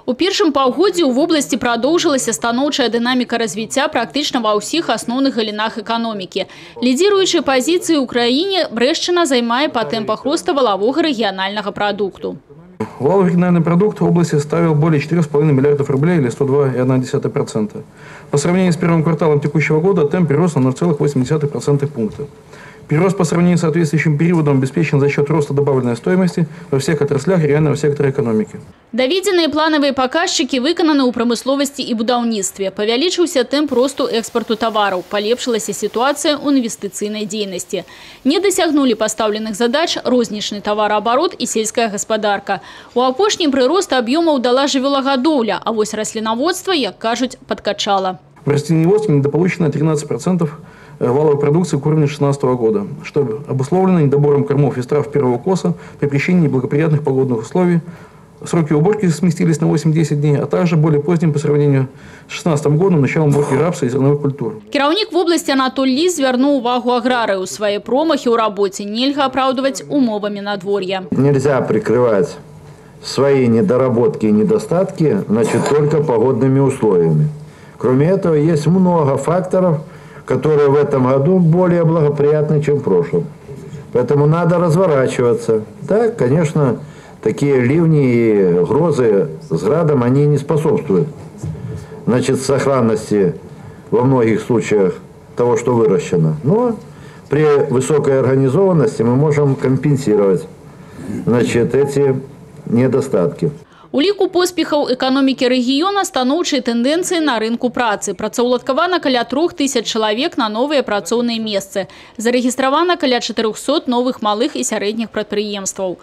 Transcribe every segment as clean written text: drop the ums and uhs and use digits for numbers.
У першым паўгоддзі ў вобласці прадоўжылася станоўчая дынаміка развіцця практычна ва ўсіх асноўных галінах эканомікі. Лідзіруючыя пазіцыі ў краіне Брэшчына займае па тэмпах росту валового рэгіянальнага прадукту. Валовый региональный продукт в области составил более 4,5 миллиардов рублей или 102,1%. По сравнению с первым кварталом текущего года темп прироста на 0,8% пункта. Прирост по сравнению с соответствующим периодом обеспечен за счет роста добавленной стоимости во всех отраслях реального сектора экономики. Даведзеныя планавыя паказчыкі выкананы ў прамысловасці і будаўніцтве. Павялічыўся тэмп росту экспарту тавараў, палепшылася сітуацыя ў інвестыцыйнай дзейнасці. Не дасягнулі пастаўленых задач рознічны тавараабарот і сельская гаспадарка. У апошнім прырост аб'ёмаў дала жывёлагадоўля, а вось раслінаводства, як кажуць, падкачала. В растениеводстве недополучено 13% валовой продукции к уровню 2016 года, что обусловлено недобором кормов и трав первого коса при причине неблагоприятных погодных условий. Сроки уборки сместились на 8-10 дней, а также более поздним по сравнению с 2016 годом началом уборки рапса и зерновых культур. Кіраўнік вобласці Анатоль Лис звярнуў увагу аграрыяў. Свае промахі ў рабоце нельга апраўдваць умовамі надвор'я. Нельзя прикрывать свои недоработки и недостатки, только погодными условиями. Кроме этого, есть много факторов, которые в этом году более благоприятны, чем в прошлом. Поэтому надо разворачиваться. Да, конечно, такие ливни и грозы с градом, они не способствуют, сохранности во многих случаях того, что выращено. Но при высокой организованности мы можем компенсировать, эти недостатки. У ліку поспехаў эканомікі рэгіёна станоўчыя тэндэнцыі на рынку працы. Працаўладкавана каля 3000 чалавек на новыя працоўныя месцы. Зарэгістравана каля 400 новых малых і сярэдніх прадпрыемстваў.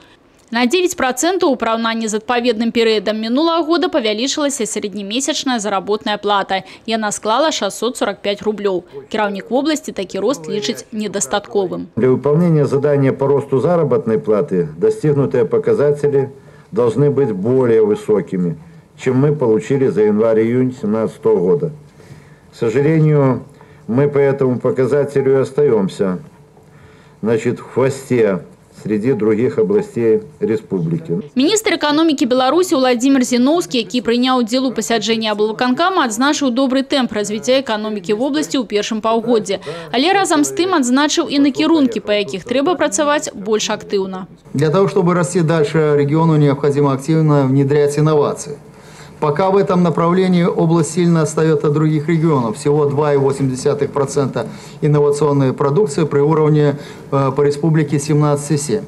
На 9% у параўнанні з адпаведным перыядам мінулага года павялічылася сярэднемесячная заработная плата. Яна склала 645 рублёў. Кіраўнік вобласці такі рост лічыць недастатковым. Для выполнения задания по росту заработной платы достигнутые показатели должны быть более высокими, чем мы получили за январь-июнь 2017 года. К сожалению, мы по этому показателю и остаемся, в хвосте среди других областей республики. Міністр эканомікі Беларусі Владимир Зіноўскі, які прыняў удзел у пасяджэнні аблвыканкама, адзначыў добры тэмп развіцця эканомікі вобласці ў першым паўгоддзі. Але разам з тым адзначыў і накірункі, па якіх трэба працаваць больш актыўна. Для того, чтобы расти дальше, региону необходимо активно внедрять инновации. Пока в этом направлении область сильно отстает от других регионов. Всего 2,8% инновационной продукции при уровне по республике 17,7%.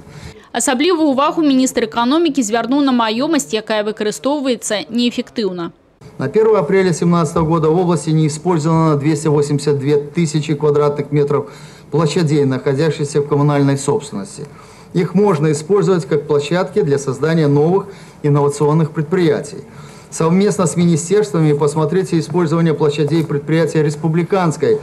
Асаблівую увагу міністр эканомікі звярнуў на маёмасць, якая выкарыстоўваецца неэффектыўна. На 1 апреля 2017 года в области не использовано 282 тысячи квадратных метров площадей, находящихся в коммунальной собственности. Их можно использовать как площадки для создания новых инновационных предприятий. Совместно с министерствами посмотрите использование площадей предприятия республиканского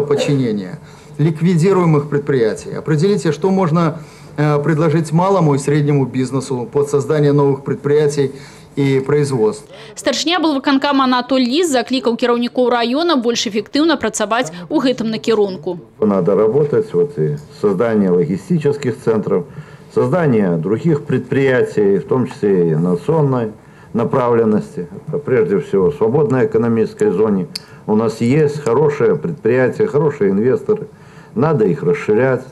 подчинения, ликвидируемых предприятий. Определите, что можно предложить малому и среднему бизнесу под создание новых предприятий и производств. Старшыня аблвыканкама Анатоль Лис заклікаў кіраўнікоў района больш эффектыўна працаваць у гэтым накірунку. Надо работать и создание логистических центров, создание других предприятий, в том числе и инновационной направленности, прежде всего в свободной экономической зоне. У нас есть хорошие предприятия, хорошие инвесторы, надо их расширять,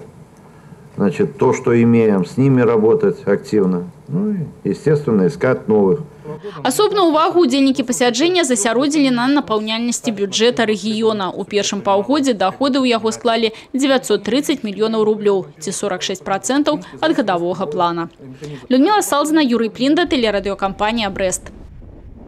то, что имеем, с ними работать активно, и, естественно, искать новых. Асобную увагу удзельнікі пасяджэння засяродзілі на напаўняльнасці бюджэта рэгіёна. У першым паўгоддзі даходы ў яго склалі 930 мільёнаў рублёў, ці 46% ад гадавога плана. Людмила Салзина, Юрий Плинда, телерадиокомпания «Брест».